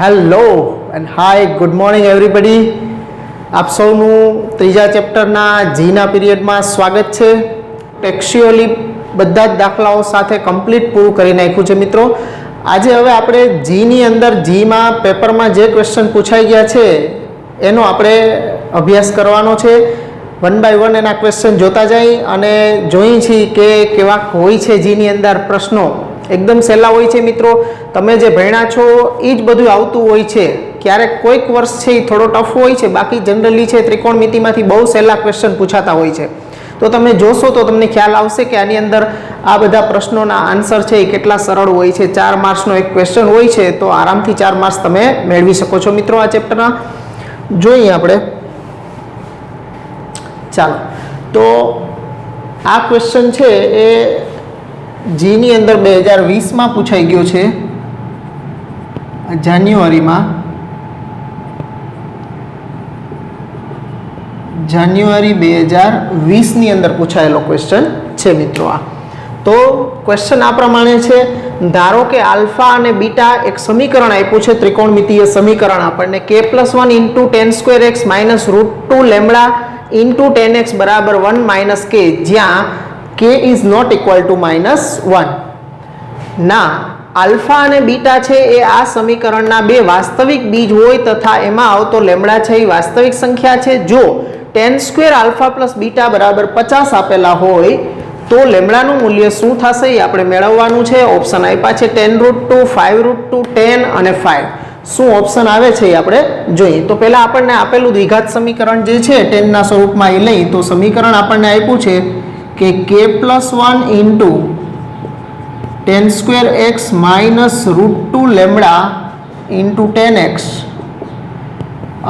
Hello and hi good morning everybody. આપ સૌનું ત્રીજા ચેપ્ટરના જીના પીરિયડમાં સ્વાગત છે. ટેક્સ્ચ્યુઅલી બધા જ દાખલાઓ સાથે કમ્પ્લીટ પૂરું કરી નાખ્યું છે મિત્રો. આજે હવે આપણે જીની અંદર જીમાં પેપરમાં જે ક્વેશ્ચન પૂછાઈ ગયા છે એનો આપણે અભ્યાસ કરવાનો છે. વન બાય વન એના ક્વેશ્ચન જોતા જઈ અને જોઈએ છીએ કે કેવા હોય છે જીની અંદર પ્રશ્નો. એકદમ સહેલા હોય છે મિત્રો. તમે જે ભણ્યા છો એ જ બધું આવતું હોય છે. ક્યારેક કોઈક વર્ષ છે એ થોડો ટફ હોય છે, બાકી જનરલી છે ત્રિકોણમિતિમાંથી બહુ સહેલા ક્વેશ્ચન પૂછાતા હોય છે. તો તમે જોશો તો તમને ખ્યાલ આવશે કે આની અંદર આ બધા પ્રશ્નોના આન્સર છે એ કેટલા સરળ હોય છે. 4 માર્ક્સનો એક ક્વેશ્ચન હોય છે, તો આરામથી 4 માર્ક્સ તમે મેળવી શકો છો મિત્રો આ ચેપ્ટરના. જોઈએ આપણે. ચાલો, તો આ ક્વેશ્ચન છે એ જીની અંદર 2020માં પૂછાઈ ગયો છે, જાન્યુઆરી 2020ની અંદર પૂછાયેલો ક્વેશ્ચન છે મિત્રો આ. તો ક્વેશ્ચન આ પ્રમાણે છે. ધારો કે આલ્ફા અને બીટા એક સમીકરણ આપ્યું છે, ત્રિકોણમિતિય સમીકરણ આપણને k+1 × tan² x -√2 lambda × tan x બરાબર 1 - k, જ્યાં k is not equal to -1 ના આલ્ફા અને બીટા છે એ આ સમીકરણના બે વાસ્તવિક બીજ હોય તથા એમાં આવતો લેમ્બડા છે એ વાસ્તવિક સંખ્યા છે. જો tan² આલ્ફા પ્લસ બીટા બરાબર 50 આપેલા હોય તો લેમ્બડાનું મૂલ્ય શું થશે એ આપણે મેળવવાનું છે. ઓપ્શન આપ્યા છે 10√2, 5√2, 10 અને 5. શું ઓપ્શન આવે છે એ આપણે જોઈએ. તો પહેલા આપણને આપેલું દ્વિઘાત સમીકરણ જે છે 10 ના સ્વરૂપમાં એ લઈ તો સમીકરણ આપણને આપ્યું છે કે k+1 × tan² x -√2 lambda × tan x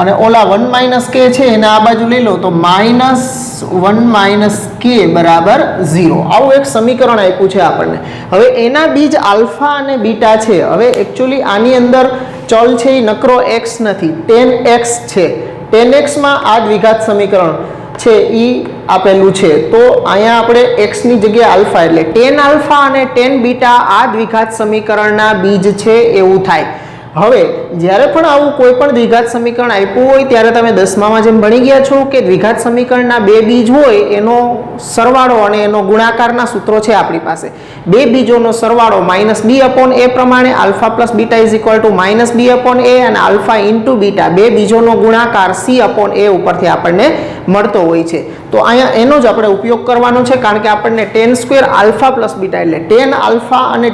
અને ઓલા 1 - k છે એને આ બાજુ લઈ લો તો -1 - k બરાબર 0. આવું એક સમીકરણ આપ્યું છે આપણને. હવે એના બીજ આલ્ફા અને બીટા છે. હવે એકચ્યુઅલી આની અંદર ચલ છે એ નકરો x નથી, tan x છે. tan x માં આ દ્વિઘાત સમીકરણ છે એ આપેલું છે. તો અહીંયા આપણે x ની જગ્યાએ આલ્ફા એટલે tan આલ્ફા અને tan બીટા આ દ્વિઘાત સમીકરણના બીજ છે એવું થાય. હવે જ્યારે પણ આવું કોઈ પણ દ્વિઘાત સમીકરણ આપ્યું હોય ત્યારે તમે 10મામાં જેમ ભણી ગયા છો કે દ્વિઘાત સમીકરણના બે બીજ હોય એનો સરવાળો અને એનો ગુણાકારના સૂત્રો છે આપણી પાસે. બે બીજોનો સરવાળો -b/a પ્રમાણે alpha plus beta is equal to -b/a અને આલ્ફા ઇન્ટુ બીટા બે બીજોનો ગુણાકાર c/a ઉપરથી આપણને મળતો હોય છે. તો અહીંયા એનો જ આપણે ઉપયોગ કરવાનો છે, કારણ કે આપણને tan² આલ્ફા પ્લસ બીટા એટલે tan આલ્ફા અને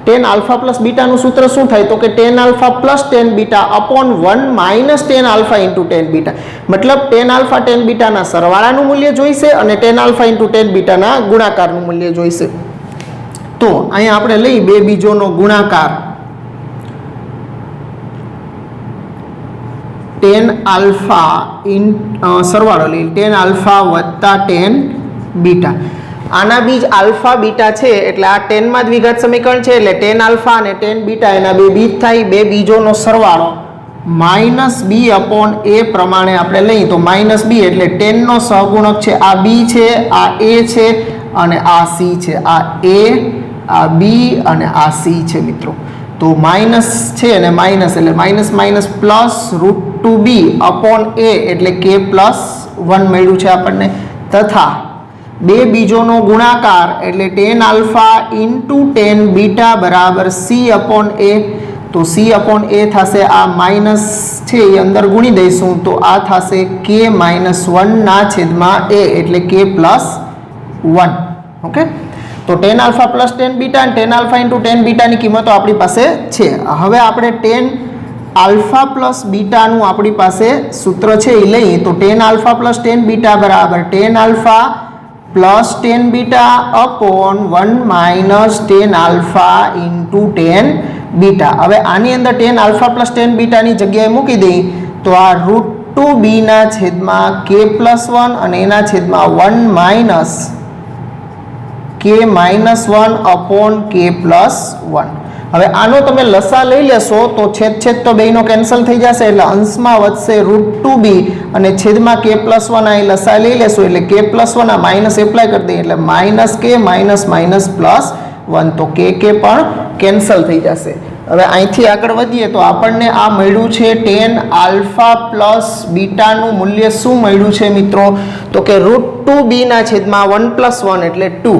tan આલ્ફા પ્લસ બીટાનું સૂત્ર શું થાય તો કે tan alpha plus tan beta upon 1 - tan alpha into tan beta. મતલબ tan આલ્ફા tan બીટાના સરવાળાનું મૂલ્ય જોઈશે અને tan આલ્ફા ઇન્ટુ tan બીટાના ગુણાકારનું મૂલ્ય જોઈશે. તો અહીંયા આપણે લઈ બે બીજોનો ગુણાકાર tan આલ્ફા સરવાળો લઈ tan આલ્ફા વત્તા tan બીટા. આના બીજ આલ્ફા બીટા છે એટલે આ 10 માં દ્વિઘાત સમીકરણ છે એટલે tan આલ્ફા અને tan બીટા એના બે બીજ થાય. બે બીજોનો સરવાળો -b/a પ્રમાણે આપણે લઈએ તો -b એટલે 10 નો સહગુણક છે આ b છે, આ a છે અને આ c છે. આ a, આ b અને આ c છે મિત્રો. તો માઇનસ છે અને માઇનસ એટલે -√2b અપોન a એટલે k+1 મળ્યું છે આપણને. તથા બે બીજોનો ગુણાકાર એટલે tan alpha into tan beta બરાબર c/a. તો c/a થશે આ માઇનસ છે એ અંદર ગુણી દઈશું તો આ થશે k-1 ના છેદમાં a એટલે k+1. ઓકે, તો tan alpha plus tan beta અને tan આલ્ફા ઇન્ટુ tan બીટાની કિંમતો આપણી પાસે છે. હવે આપણે tan આલ્ફા પ્લસ બીટાનું આપણી પાસે સૂત્ર છે એ લઈએ તો tan alpha plus tan beta બરાબર tan alpha plus tan beta upon 1 - tan alpha into tan beta. હવે આની અંદર tan આલ્ફા પ્લસ tan બીટાની જગ્યાએ મૂકી દઈએ તો આ √2b ના છેદમાં k+1 અને એના છેદમાં 1 - k-1 અપોન k+1. હવે આનો તમે લસા લઈ લેશો તો છેદ તો બેયનો કેન્સલ થઈ જશે એટલે અંશમાં વધશે √2b અને છેદમાં k+1 અહીં લસા લઈ લેશો એટલે k+1 આ માઇનસ એપ્લાય કરી દઈએ એટલે -k - -+1 તો k પણ કેન્સલ થઈ જશે. હવે અહીંથી આગળ વધીએ તો આપણને આ મળ્યું છે tan આલ્ફા પ્લસ બીટાનું મૂલ્ય શું મળ્યું છે મિત્રો? તો કે √2b ના છેદમાં 1 + 1 એટલે 2,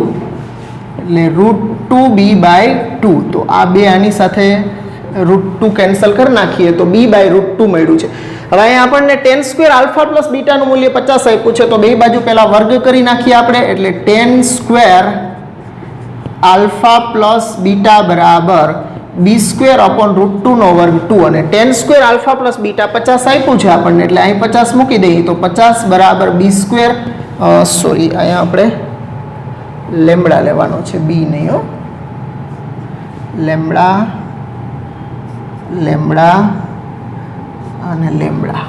એટલે √2b/2. તો આ બે આની સાથે √2 કેન્સલ કરી નાખીએ તો b/√2 મળ્યું છે. હવે અહીંયા આપણને tan² આલ્ફા પ્લસ બીટાનું મૂલ્ય 50 આપ્યું છે, તો બે બાજુ પહેલા વર્ગ કરી નાખીએ આપણે, એટલે tan² આલ્ફા પ્લસ બીટા બરાબર b²/√2 નો વર્ગ 2, અને tan² આલ્ફા પ્લસ બીટા 50 આપ્યું છે આપણને, એટલે અહીં 50 મૂકી દઈએ તો 50 બરાબર b², સોરી અહીંયા આપણે લેમ્બડા લેવાનો છે, બી નહીં હો, લેમ્બડા અને લેમ્બડા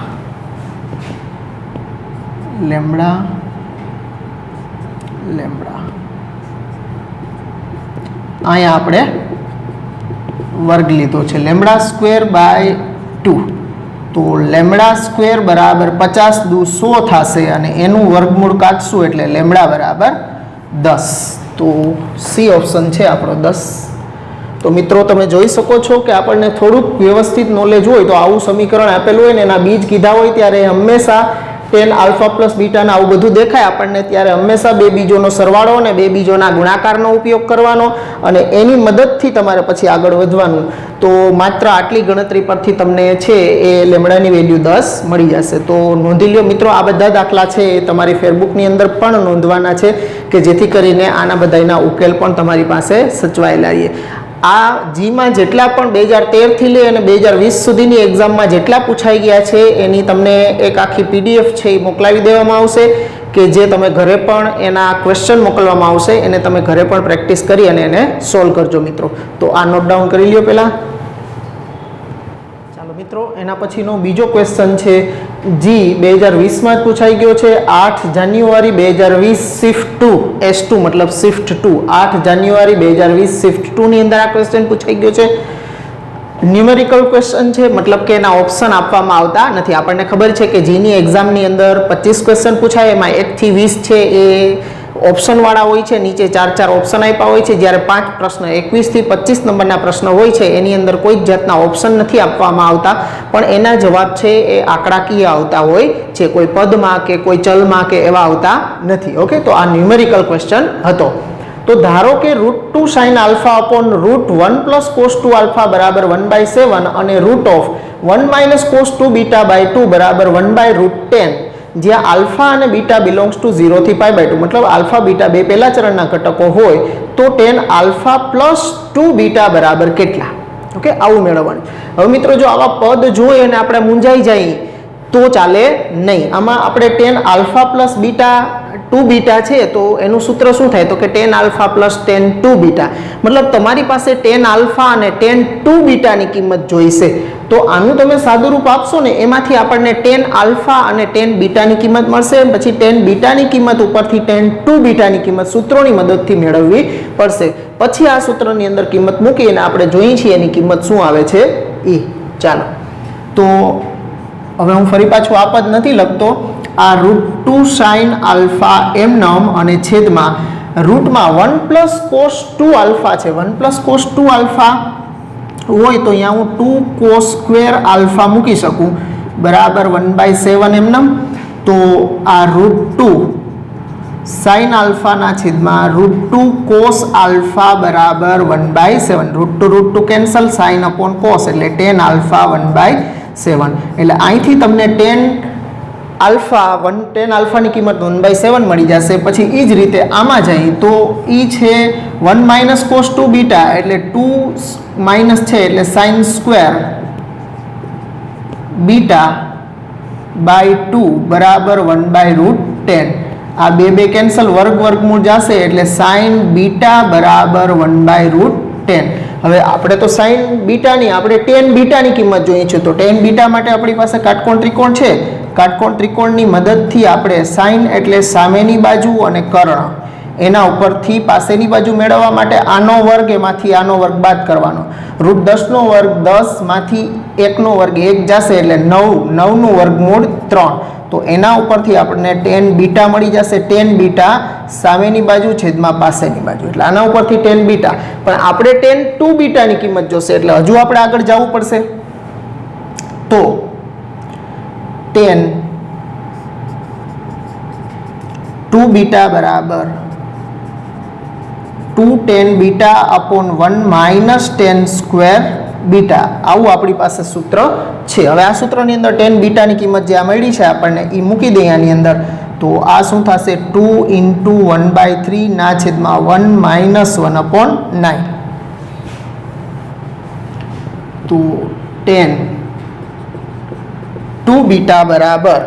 અહીંયા આપણે વર્ગ લીધો છે λ²/2. તો λ² બરાબર 50 દુ 100 થશે, અને એનું વર્ગમૂળ કાઢશું એટલે λ બરાબર 10. તો સી ઓપ્શન છે આપણો 10. તો મિત્રો તમે જોઈ શકો છો કે આપણને થોડુંક વ્યવસ્થિત નોલેજ હોય તો આવું સમીકરણ આપેલું હોય ને એના બીજ કીધા હોય ત્યારે હંમેશા tan આલ્ફા પ્લસ બીટાના આવું બધું દેખાય આપણને ત્યારે હંમેશા બે બીજોનો સરવાળો અને બે બીજોના ગુણાકારનો ઉપયોગ કરવાનો, અને એની મદદથી તમારે પછી આગળ વધવાનું. તો માત્ર આટલી ગણતરી પરથી તમને છે એ લેમડાની વેલ્યુ 10 મળી જશે. તો નોંધી લ્યો મિત્રો, આ બધા દાખલા છે એ તમારી ફેરબુકની અંદર પણ નોંધવાના છે કે જેથી કરીને આના બધાના ઉકેલ પણ તમારી પાસે સચવાયેલા રહીએ. આ જીમાં જેટલા પણ 2013 થી લઈ અને 2020 સુધીની એક્ઝામમાં જેટલા પૂછાઈ ગયા છે એની તમને એક આખી PDF છે એ મોકલાવી દેવામાં આવશે, કે જે તમે ઘરે પણ એના ક્વેશ્ચન મોકલવામાં આવશે, એને તમે ઘરે પણ પ્રેક્ટિસ કરી અને એને સોલ્વ કરજો મિત્રો. તો આ નોટ ડાઉન કરી લ્યો પહેલાં. ચાલો મિત્રો, એના પછીનો બીજો ક્વેશ્ચન છે જી 2020માં જ પૂછાઈ ગયો છે. 8 જાન્યુઆરી 2020 શિફ્ટ 2 S2 મતલબ શિફ્ટ 2, 8 જાન્યુઆરી 2020 શિફ્ટ 2 ની અંદર આ ક્વેશ્ચન પૂછાઈ ગયો છે. ન્યુમેરિકલ ક્વેશ્ચન છે, મતલબ કે એના ઓપ્શન આપવામાં આવતા નથી. આપણને ખબર છે કે જીની એક્ઝામની અંદર 25 ક્વેશ્ચન પૂછાય, એમાં 1 થી 20 છે એ ઓપ્શનવાળા હોય છે, નીચે 4 ઓપ્શન આપ્યા હોય છે, જ્યારે 5 પ્રશ્ન 21 થી 25 નંબરના પ્રશ્ન હોય છે એની અંદર કોઈ જ જાતના ઓપ્શન નથી આપવામાં આવતા, પણ એના જવાબ છે એ આંકડાકીય આવતા હોય છે, કોઈ પદમાં કે કોઈ ચલમાં કે એવા આવતા નથી. ઓકે, તો આ ન્યુમેરિકલ ક્વેશ્ચન હતો. તો ધારો કે √2 sin alpha upon √1 + cos 2 alpha બરાબર 1/7 અને √1 - cos 2 બીટા/2 બરાબર 1/√10, જ્યાં આલ્ફા અને બીટા બિલોંગ્સ ટુ 0 થી π/2, મતલબ આલ્ફા બીટા બે પહેલા ચરણના ઘટકો હોય તો tan આલ્ફા પ્લસ 2 બીટા બરાબર કેટલા? ઓકે, આવું મેળવવાનું. હવે મિત્રો જો આવા પદ જોઈએ અને આપણે મૂંઝાઈ જઈએ તો ચાલે નહીં. આમાં આપણે tan alpha plus beta 2 beta છે તો એનું સૂત્ર શું થાય? તો કે tan alpha plus tan 2 beta, મતલબ તમારી પાસે tan આલ્ફા અને tan 2 બીટાની કિંમત જોઈશે. તો આનું તમે સાદું રૂપ આપશો ને એમાંથી આપણને tan આલ્ફા અને tan બીટાની કિંમત મળશે, પછી tan બીટાની કિંમત ઉપરથી tan 2 બીટાની કિંમત સૂત્રોની મદદથી મેળવવી પડશે. પછી આ સૂત્રની અંદર કિંમત મૂકીને આપણે જોઈએ છીએ એની કિંમત શું આવે છે એ. ચાલો, તો હવે હું ફરી પાછું આ પદ નથી લખતો. આ √2 sin આલ્ફા એમ નામ અને છેદમાં રૂટમાં 1 + cos 2 આલ્ફા છે. 1 + cos 2 આલ્ફા હોય તો અહીંયા હું 2 cos² આલ્ફા મૂકી શકું બરાબર 1/7 એમ નામ. તો આ √2 sin આલ્ફાના છેદમાં √2 cos આલ્ફા બરાબર 1/7, √2 કેન્સલ, sin અપોન cos એટલે tan આલ્ફા 1/7. એટલે અહીંથી તમને tan આલ્ફાની કિંમત 1/7 મળી જશે. પછી એ જ રીતે આમાં જઈએ તો એ છે 1 - cos 2 બીટા એટલે 2 માઇનસ છે એટલે sin² બીટા/2 બરાબર 1/√10. આ બે કેન્સલ, વર્ગમૂળ જશે એટલે sin બીટા બરાબર 1/√10. હવે આપણે તો sin બીટાની આપણે tan બીટાની કિંમત જોઈએ છે. તો tan બીટા માટે આપણી પાસે કાટકોણ ત્રિકોણ છે. કાટકોણ ત્રિકોણની મદદથી આપણે sin એટલે સામેની બાજુ અને કર્ણ, એના ઉપરથી પાસેની બાજુ મેળવવા માટે આનો વર્ગ એમાંથી આનો વર્ગ બાદ કરવાનો. √10 નો વર્ગ 10 માંથી 1 નો વર્ગ 1 જશે એટલે 9, 9 નું વર્ગમૂળ 3. તો એના ઉપરથી આપણને tan બીટા મળી જશે. tan બીટા સામેની બાજુ છેદમાં પાસેની બાજુ, એટલે આના ઉપરથી tan બીટા. પણ આપણે tan 2 બીટાની કિંમત જોશે, એટલે હજુ આપણે આગળ જવું પડશે. તો tan 2 બીટા બરાબર 2 tan beta upon 1 minus tan square beta, આવું આપણી પાસે સૂત્ર છે. હવે આ સૂત્રની અંદર tan બીટાની કિંમત જે આ મળી છે આપણને એ મૂકી દઈએ આની અંદર. તો આ શું થશે? 2 ઇન્ટુ 1/3 ના છેદમાં 1 માઇનસ 1/9. તો tan 2 બીટા બરાબર,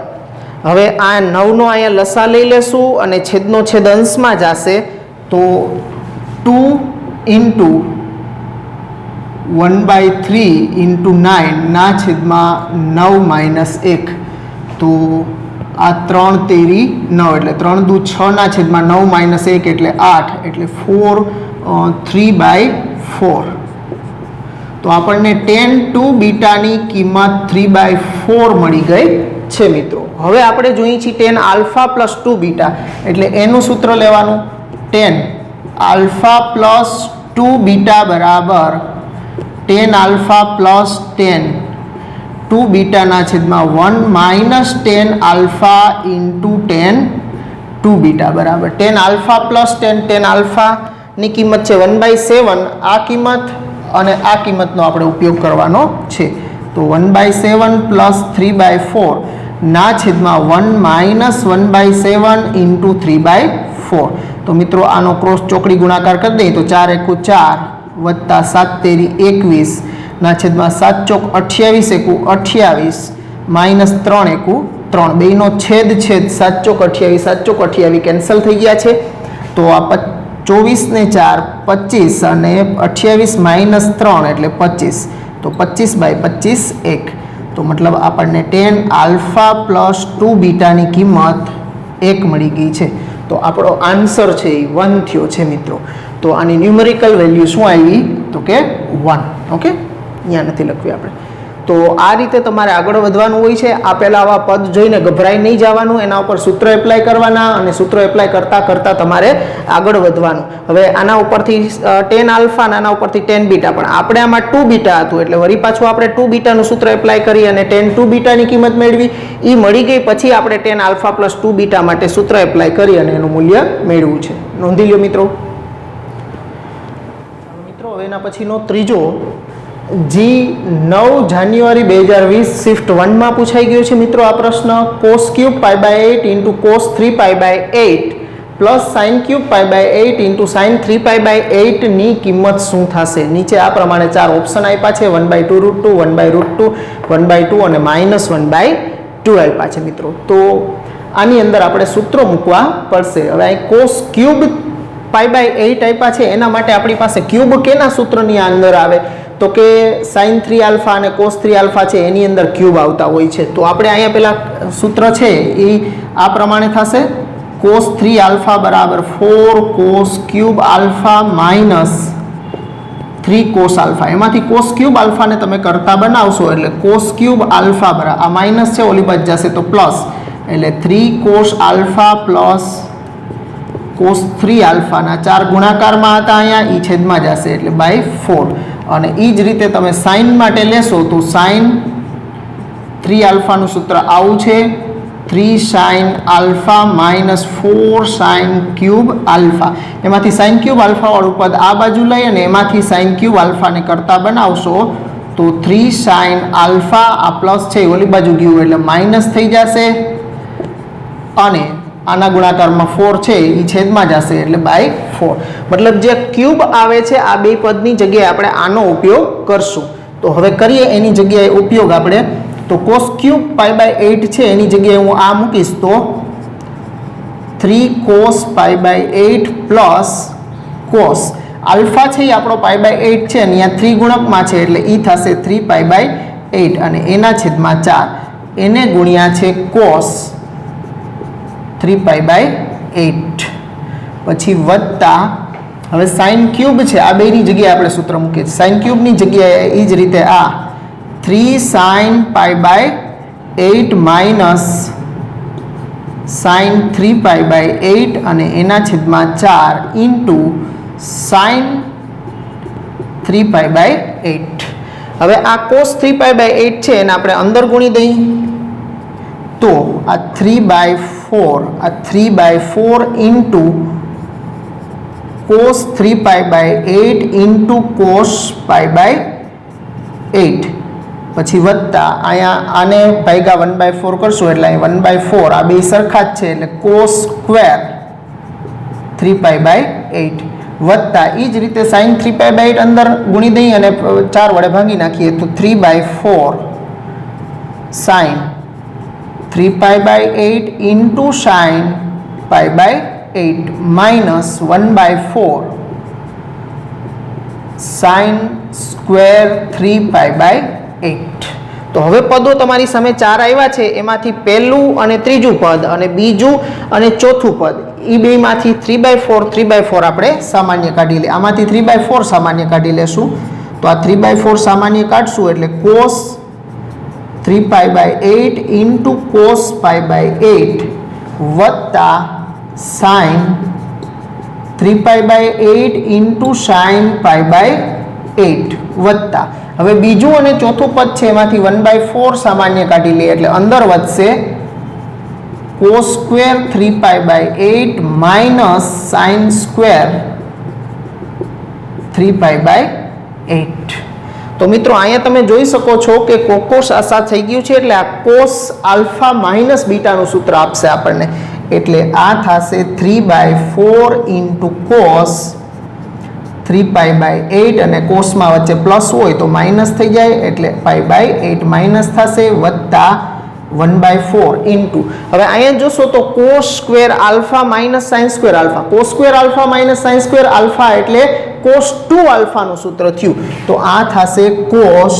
હવે આ 9 નો અહીંયા લસા લઈ લેશું અને છેદનો છેદ અંશમાં જશે. તો 2 ઇન્ટુ 1/3 ઇન્ટુ 9 ના છેદમાં 9 માઇનસ 1. તો આ 3 તેરી 9, એટલે 3 દુ 6 ના છેદમાં 9 માઇનસ 1 એટલે 8, એટલે 3/4. તો આપણને tan 2 બીટાની કિંમત 3/4 મળી ગઈ છે મિત્રો. હવે આપણે જોઈએ છીએ tan આલ્ફા પ્લસ 2 બીટા, એટલે એનું સૂત્ર લેવાનું. tan આલ્ફા પ્લસ 2 બીટા બરાબર tan આલ્ફા પ્લસ tan 2 બીટાના છેદમાં 1 minus tan alpha into tan 2 beta બરાબર tan આલ્ફા પ્લસ tan આલ્ફાની કિંમત છે 1/7. આ કિંમત અને આ કિંમતનો આપણે ઉપયોગ કરવાનો છે. તો 1/7 પ્લસ 3/4 ના છેદમાં 1 માઇનસ 1/7 ઇન્ટુ 3/4. તો મિત્રો આનો ક્રોસ ચોકડી ગુણાકાર કરી દઈએ તો 4 એકુ 4 વત્તા 7 તેરી 21 ના છેદમાં 7 ચોક 28 એકુ 28 માઇનસ 3 એકુ 3. બેનો છેદ 7 ચોક 28 7 ચોક 28 કેન્સલ થઈ ગયા છે. તો આ 24 ને 4 25 અને 28 માઇનસ 3 એટલે 25. તો 25/25 1. તો મતલબ આપણને tan આલ્ફા પ્લસ 2 બીટાની કિંમત 1 મળી ગઈ છે. તો આપણો આન્સર છે એ 1 થયો છે મિત્રો. તો આની ન્યુમેરિકલ વેલ્યુ શું આવી? તો કે 1. ઓકે, અહીંયા નથી લખવી આપણે. તો આ રીતે તમારે આગળ વધવાનું હોય છે. આ પહેલાં આવા પદ જોઈને ગભરાઈ નહીં જવાનું, એના ઉપર સૂત્ર એપ્લાય કરવાના અને સૂત્ર એપ્લાય કરતાં કરતાં તમારે આગળ વધવાનું. હવે આના ઉપરથી tan આલ્ફા અને આના ઉપરથી tan બીટા, પણ આપણે આમાં 2 બીટા હતું એટલે વળી પાછું આપણે 2 બીટાનું સૂત્ર એપ્લાય કરી અને tan 2 બીટાની કિંમત મેળવી. એ મળી ગઈ પછી આપણે tan આલ્ફા પ્લસ 2 બીટા માટે સૂત્ર એપ્લાય કરી અને એનું મૂલ્ય મેળવ્યું છે. નોંધી લો મિત્રો. હવે એના પછીનો ત્રીજો જી 9 જાન્યુઆરી 2020 શિફ્ટ 1 માં પૂછાઈ ગયો છે મિત્રો આ પ્રશ્ન. cos cube π/8 into cos 3π/8 plus sin cube π/8 into sin 3π/8 ની કિંમત શું થશે? નીચે આ પ્રમાણે 4 ઓપ્શન આપ્યા છે. 1/2√2 1/√2 1/2 અને -1/2 આપ્યા છે મિત્રો. તો આની અંદર આપણે સૂત્રો મૂકવા પડશે. હવે અહીં cos ક્યુબ π/8 આપ્યા છે, એના માટે આપણી પાસે ક્યુબ કેના સૂત્રની અંદર આવે? તો કે sin 3 આલ્ફા અને cos 3 આલ્ફા છે એની અંદર ક્યુબ આવતા હોય છે. તો આપણે અહીંયા પેલા સૂત્ર છે એ આ પ્રમાણે થશે. cos 3 આલ્ફા બરાબર 4 cos cube alpha minus 3 cos alpha. એમાંથી cos ક્યુબ આલ્ફાને તમે કરતા બનાવશો એટલે cos ક્યુબ આલ્ફા બરાબર આ માઇનસ છે ઓલી બાજુ જશે તો પ્લસ, એટલે 3 cos આલ્ફા પ્લસ cos 3 આલ્ફાના 4 ગુણાકારમાં હતા અહીંયા, એ છેદમાં જશે એટલે /4. અને એ જ રીતે તમે સાઇન માટે લેશો તો સાઇન 3 આલ્ફાનું સૂત્ર આવું છે. 3 sin alpha minus 4 sin cube alpha. એમાંથી sin ક્યુબ આલ્ફા વાળું પદ આ બાજુ લઈ અને એમાંથી sin ક્યુબ આલ્ફાને કરતા બનાવશો તો 3 sin આલ્ફા આ પ્લસ છે ઓલી બાજુ ગયું એટલે માઇનસ થઈ જશે અને આના ગુણાકારમાં 4 છે એ છેદમાં જશે એટલે /4. મતલબ જે ક્યુબ આવે છે આ બે પદની જગ્યાએ આપણે આનો ઉપયોગ કરશું. તો હવે કરીએ એની જગ્યાએ ઉપયોગ આપણે. તો cos ક્યુબ π/8 છે એની જગ્યાએ હું આ મૂકીશ તો 3 cos π/8 પ્લસ cos આલ્ફા છે એ આપણો π/8 છે અને અહીંયા 3 ગુણકમાં છે એટલે એ થશે 3 π/8 અને એના છેદમાં 4 એને ગુણ્યા છે cos 3 π/8 પછી વત્તા હવે sin ક્યુબ છે આ બેની જગ્યાએ આપણે સૂત્ર મૂકીએ છીએ. sin ક્યુબની જગ્યાએ એ જ રીતે આ 3 sin π/8 માઇનસ સાઇન 3π/8 અને એના છેદમાં 4 ઇન્ટુ સાઇન 3π/8. હવે આ cos 3π/8 છે એને આપણે અંદર ગુણી દઈએ તો આ 3/4 ઇન્ટુ cos 3π/8 ઇન્ટુ cos π/8 પછી વત્તા અહીંયા આને ભાગ્યા 1/4 કરશું એટલે અહીં 1/4 આ બે સરખા જ છે એટલે cos સ્ક્વેર 3π/8 વત્તા એ જ રીતે sin 3π/8 અંદર ગુણી દઈએ અને 4 વડે ભાગી નાખીએ તો 3/4 sin 3π/8 into sin π/8 minus 1/4 sin square 3π/8. તો હવે પદો તમારી સામે 4 આવ્યા છે એમાંથી પહેલું અને ત્રીજું પદ અને બીજું અને ચોથું પદ એ બેમાંથી 3/4 આપણે સામાન્ય કાઢી લે. આમાંથી 3/4 સામાન્ય કાઢી લેશું તો આ 3/4 સામાન્ય કાઢશું એટલે cos 3π/8 ઇન્ટુ cos π/8 વત્તા sin 3π/8 ઇન્ટુ sin π/8 વત્તા હવે બીજું અને ચોથું પદ છે એમાંથી 1/4 સામાન્ય કાઢી લઈએ એટલે અંદર વધશે cos square 3π/8 minus sin square 3π/8. તો મિત્રો અહીંયા તમે જોઈ શકો છો કે કોકોસ આશા થઈ ગયું છે એટલે આ cos આલ્ફા માઇનસ બીટાનું સૂત્ર આપશે આપણને એટલે આ થશે 3/4 ઇન્ટુ cos 3π/8 અને કોસમાં વચ્ચે પ્લસ હોય તો માઇનસ થઈ જાય એટલે π/8 માઇનસ થશે વત્તા 1/4 ઇન્ટુ હવે અહીંયા જોશો તો cos square alpha minus sin square alpha cos square alpha minus sin square alpha એટલે cos 2 આલ્ફાનું સૂત્ર થયું તો આ થશે cos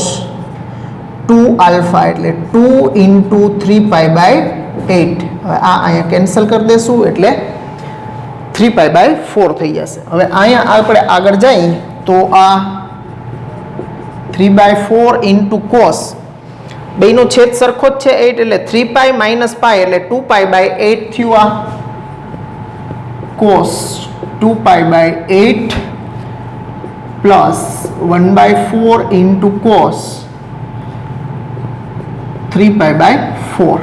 2 આલ્ફા એટલે 2 ઇન્ટુ 3π/8 હવે આ અહીંયા કેન્સલ કરી દેશું એટલે 3π/4 થઈ જશે. હવે અહીંયા આપણે આગળ જઈએ તો આ 3/4 ઇન્ટુ cos બેનો છેદ સરખો જ છે 8 એટલે 3π માઇનસ પાઈ એટલે 2π/8 થયું આ cos 2π/8 પ્લસ 1/4 ઇન્ટુ cos 3π/4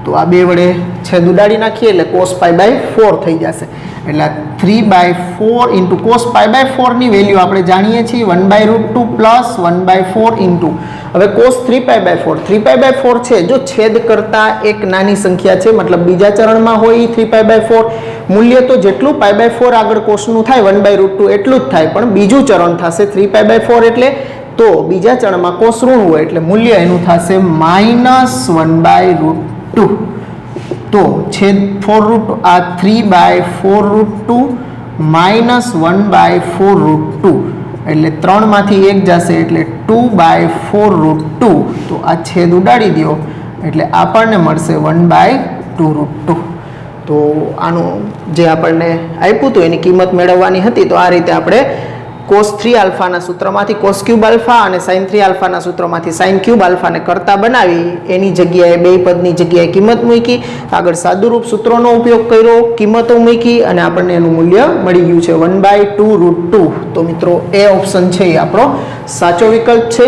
તો આ બે વડે છેદ ઉડાડી નાખીએ એટલે cos π/4 થઈ જશે એટલે 3/4 ઇન્ટુ cos π/4 ની વેલ્યુ આપણે જાણીએ છીએ 1/√2 પ્લસ 1/4 ઇન્ટુ હવે cos 3π/4 છે જો છેદ કરતા એક નાની સંખ્યા છે મતલબ બીજા ચરણમાં હોય 3π/4 મૂલ્ય તો જેટલું π/4 આગળ cosનું થાય 1/√2 એટલું જ થાય પણ બીજું ચરણ થશે 3π/4 એટલે તો બીજા ચરણમાં cos ઋણ હોય એટલે મૂલ્ય એનું થશે -1/√2 તો છેદ 4√2 આ 3/4√2 માઇનસ 1/4√2 એટલે 3 માંથી 1 જશે એટલે 2/4√2 તો આ છેદ ઉડાડી દો એટલે આપણને મળશે 1/2√2. તો આનું જે આપણને આપ્યું હતું એની કિંમત મેળવવાની હતી તો આ રીતે આપણે cos 3 આલ્ફાના સૂત્રમાંથી cos ક્યુબ આલ્ફા અને sin 3 આલ્ફાના સૂત્રમાંથી sin ક્યુબ આલ્ફાને કરતા બનાવી એની જગ્યાએ બે પદની જગ્યાએ કિંમત મૂકી આગળ સાદુરૂપ સૂત્રોનો ઉપયોગ કર્યો કિંમતો મૂકી અને આપણને એનું મૂલ્ય મળી ગયું છે 1/2√2. તો મિત્રો એ ઓપ્શન છે એ આપણો સાચો વિકલ્પ છે.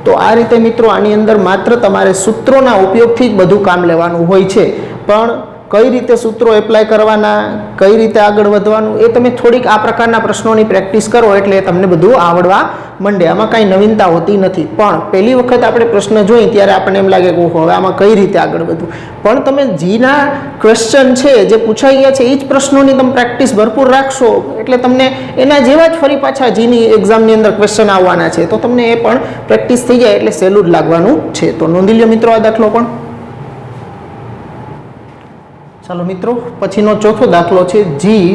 તો આ રીતે મિત્રો આની અંદર માત્ર તમારે સૂત્રોના ઉપયોગથી જ બધું કામ લેવાનું હોય છે પણ કઈ રીતે સૂત્રો એપ્લાય કરવાના કઈ રીતે આગળ વધવાનું એ તમે થોડીક આ પ્રકારના પ્રશ્નોની પ્રેક્ટિસ કરો એટલે તમને બધું આવડવા માંડે. આમાં કાંઈ નવીનતા હોતી નથી પણ પહેલી વખત આપણે પ્રશ્ન જોઈએ ત્યારે આપણને એમ લાગે કે ઓહો હવે આમાં કઈ રીતે આગળ વધવું પણ તમે જીના ક્વેશ્ચન છે જે પૂછાઈ ગયા છે એ જ પ્રશ્નોની તમે પ્રેક્ટિસ ભરપૂર રાખશો એટલે તમને એના જેવા જ ફરી પાછા જીની એક્ઝામની અંદર ક્વેશ્ચન આવવાના છે તો તમને એ પણ પ્રેક્ટિસ થઈ જાય એટલે સહેલું જ લાગવાનું છે. તો નોંધી લો મિત્રો આ દાખલો પણ. ચાલો મિત્રો પછીનો ચોથો દાખલો છે જી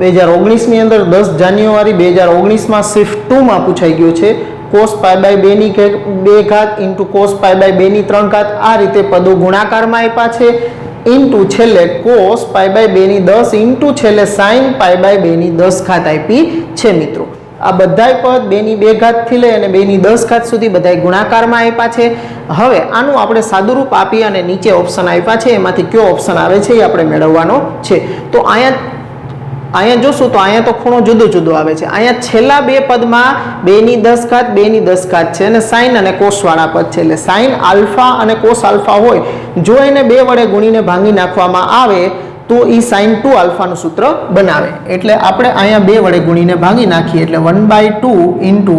2019ની અંદર 10 જાન્યુઆરી 2019માં શિફ્ટ 2માં પૂછાઈ ગયો છે cos π/2 ની 2 ઘાત ઇન્ટુ cos π/2 ની 3 ઘાત આ રીતે પદો ગુણાકારમાં આપ્યા છે ઇન્ટુ છેલ્લે cos π/2 ની 10 ઇન્ટુ છેલ્લે sin π/2 ની 10 ઘાત આપી છે મિત્રો. આ બધાય પદ 2 ની 2 ઘાત થી લઈ અને 2 ની 10 ઘાત સુધી બધાય ગુણાકારમાં આપ્યા છે. હવે આનું આપણે સાદુરૂપ આપી અને નીચે ઓપ્શન આપ્યા છે, એમાંથી કયો ઓપ્શન આવે છે એ આપણે મેળવવાનો છે. તો અહીંયા જોશું તો અહીંયા તો ખૂણો જુદો જુદો આવે છે. અહીંયા છેલ્લા બે પદમાં 2 ની 10 ઘાત 2 ની 10 ઘાત છે અને સાઇન અને કોસ વાળા પદ છે. એટલે સાઇન આલ્ફા અને કોસ આલ્ફા હોય, જો એને 2 વડે ગુણીને ભાંગી નાખવામાં આવે તો એ સાઇન 2 આલ્ફાનું સૂત્ર બનાવે. એટલે આપણે અહીંયા 2 વડે ગુણીને ભાંગી નાખીએ એટલે 1/2 into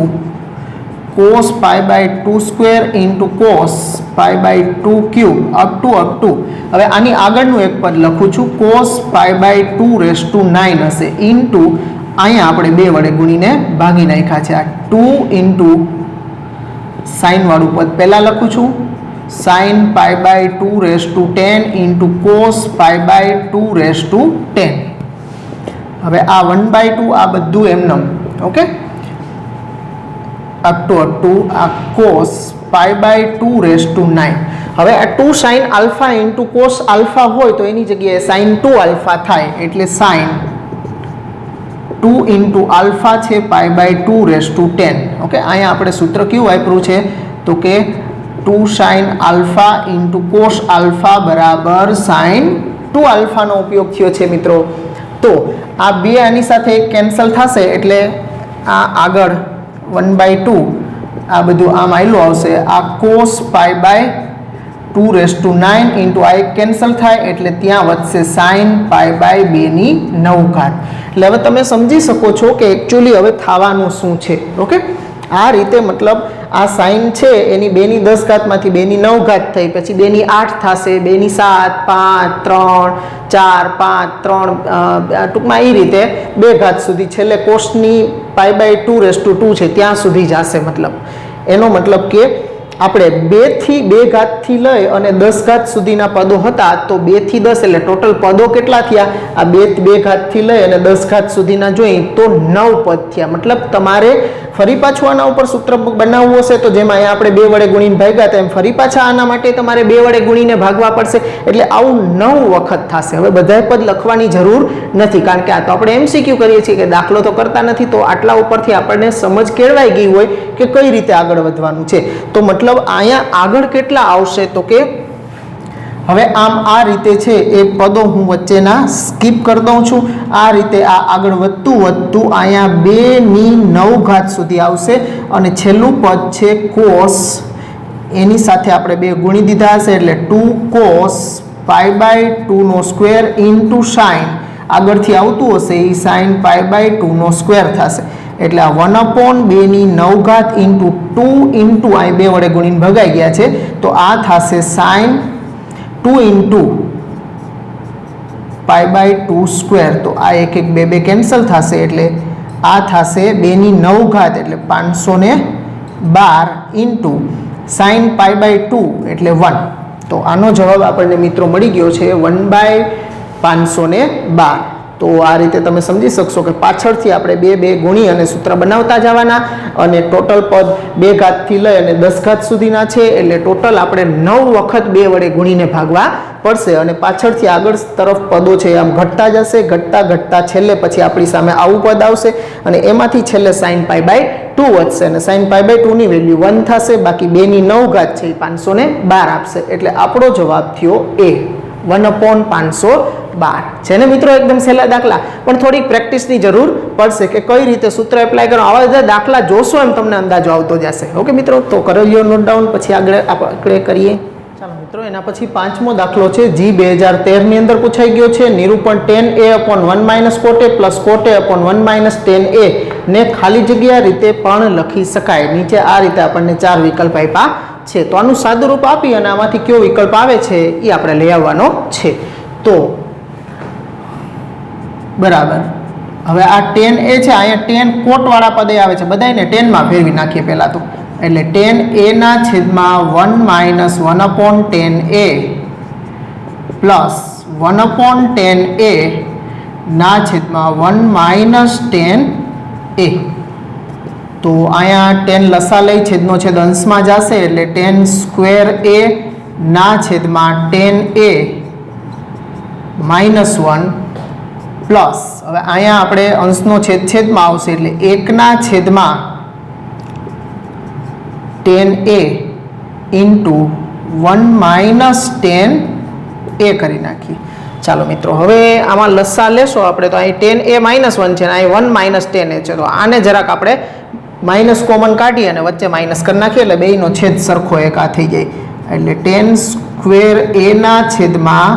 cos π/2 square into cos π/2 cube up to હવે આની આગળનું એક પદ લખું છું, cos π/2⁹ હશે ઇન્ટુ અહીંયા આપણે 2 વડે ગુણીને ભાગી નાખ્યા છે. આ 2 ઇન્ટુ સાઇન વાળું પદ પહેલાં લખું છું, sin π/2⁻10 ઇન્ટુ cos π/2⁻10. હવે આ 1/2 આ બધું એમનેમ, ઓકે, અપ ટુ આ cos π/2⁹ હવે આ 2 sin alpha into cos alpha હોય તો એની જગ્યાએ sin 2 આલ્ફા થાય, એટલે sin 2 ઇન્ટુ આલ્ફા છે π/2⁻10. ઓકે, અહીંયા આપણે સૂત્ર કયું વાપર્યું છે તો કે 2 sin alpha into cos alpha બરાબર sin 2 આલ્ફાનો ઉપયોગ થયો છે મિત્રો. તો આ બે આની સાથે કેન્સલ થશે એટલે આ આગળ 1/2 આ બધું આમ આયલું આવશે. આ cos π/2⁹ ઇન્ટુ આ એક કેન્સલ થાય એટલે ત્યાં વધશે sin π/2⁹. એટલે હવે તમે સમજી શકો છો કે એકચ્યુઅલી હવે થવાનું શું છે. ઓકે, આ રીતે મતલબ આ સાઇન છે એની 2 ની 10 ઘાતમાંથી 2 ની 9 ઘાત થઈ, પછી 2 ની 8 થશે, 2 ની 7, 5, 3, 4, 5, 3 ટૂંકમાં એ રીતે 2 ઘાત સુધી છેલ્લે કોસની π/2⁻2 છે ત્યાં સુધી જશે. મતલબ એનો મતલબ કે આપણે 2 થી 2 ઘાતથી લઈ અને 10 ઘાત સુધીના પદો હતા તો 2 થી 10 એટલે ટોટલ પદો કેટલા થયા? આ 2 ઘાતથી લઈ અને 10 ઘાત સુધીના જોઈએ તો 9 પદ થયા. મતલબ તમારે ફરી પાછું આના ઉપર સૂત્ર બનાવવું હશે તો જેમાં અહીંયા આપણે 2 વડે ગુણીને ભાગ્યા હતા એમ ફરી પાછા આના માટે તમારે 2 વડે ગુણીને ભાગવા પડશે. એટલે આવું 9 વખત થશે. હવે બધાય પદ લખવાની જરૂર નથી, કારણ કે આ તો આપણે MCQ કરીએ છીએ કે દાખલો તો કરતા નથી, તો આટલા ઉપરથી આપણને સમજ કેળવાઈ ગઈ હોય કે કઈ રીતે આગળ વધવાનું છે. તો મતલબ અહીંયા આગળ કેટલા આવશે તો કે હવે આમ આ રીતે છે એ પદો હું વચ્ચેના સ્કીપ કરી દઉં છું. આ રીતે આ આગળ વધતું અહીંયા 2 ની 9 ઘાત સુધી આવશે અને છેલ્લું પદ છે cos, એની સાથે આપણે 2 ગુણી દીધા હશે એટલે 2 cos π/2² ઇન્ટુ sin, આગળથી આવતું હશે એ sin π/2² થશે. એટલે આ 1/2 ની 9 ઘાત ઇન્ટુ 2 ઇન્ટુ આ 2 વડે ગુણીને ભગાઈ ગયા છે તો આ થશે sin 2 ઇન્ટુ π/2². તો આ 1 1 2 2 કેન્સલ થશે એટલે આ થશે 2 ની 9 ઘાત એટલે 512 ઇન્ટુ sin π/2 એટલે 1. તો આનો જવાબ આપણને મિત્રો મળી ગયો છે 1/512. તો આ રીતે તમે સમજી શકશો કે પાછળથી આપણે 2 2 ગુણી અને સૂત્ર બનાવતા જવાના અને ટોટલ પદ 2 ઘાતથી લઈ અને 10 ઘાત સુધીના છે એટલે ટોટલ આપણે 9 વખત 2 વડે ગુણીને ભાગવા પડશે અને પાછળથી આગળ તરફ પદો છે આમ ઘટતા જશે, ઘટતા છેલ્લે પછી આપણી સામે આવું પદ આવશે અને એમાંથી છેલ્લે sin π/2 વધશે અને sin π/2 ની વેલ્યુ 1 થશે. બાકી 2 ની 9 ઘાત છે એ 512 આપશે. એટલે આપણો જવાબ થયો A, 1/512 છે ને મિત્રો. એકદમ સહેલા દાખલા પણ થોડીક પ્રેક્ટિસની જરૂર પડશે કે કઈ રીતે સૂત્ર એપ્લાય કરો. આવા બધા દાખલા જોશો એમ તમને અંદાજો આવતો જશે. ઓકે મિત્રો, તો કરી લ્યો નોટ ડાઉન, પછી આગળ આપણે કરીએ. ચાલો મિત્રો, એના પછી 5મો દાખલો છે G 2013 ની અંદર પૂછાઈ ગયો છે. નિરૂપણ tan A/1 - cot A plus cot A/1 - tan A ને ખાલી જગ્યા રીતે પણ લખી શકાય. નીચે આ રીતે આપણને 4 વિકલ્પ આપ્યા છે. તો આનું સાદુરૂપ આપી અને આમાંથી કયો વિકલ્પ આવે છે એ આપણે લઈ આવવાનો છે. તો બરાબર, હવે આ tan A છે, અહીંયા tan કોટ વાળા પદે આવે છે, બધાને tan માં ફેરવી નાખીએ પહેલા તો. એટલે tan A ના છેદમાં 1 - 1/tan A plus 1/tan A ના છેદમાં 1 - tan A. તો અહીંયા tan લસા લઈ છેદનો છેદ અંશમાં જશે એટલે tan સ્ક્વેર A ના છેદમાં tan A -1 પ્લસ હવે અહીંયા આપણે અંશનો છેદમાં આવશે એટલે 1/tan A into 1 - tan A કરી નાખીએ. ચાલો મિત્રો હવે આમાં લસા લેશો આપણે તો અહીં tan A -1 છે અને અહીં 1 - tan A છે. તો આને જરાક આપણે માઇનસ કોમન કાઢી અને વચ્ચે માઇનસ કરી નાખીએ એટલે બેયનો છેદ સરખો એક આ થઈ જાય. એટલે tan સ્ક્વેર A ના છેદમાં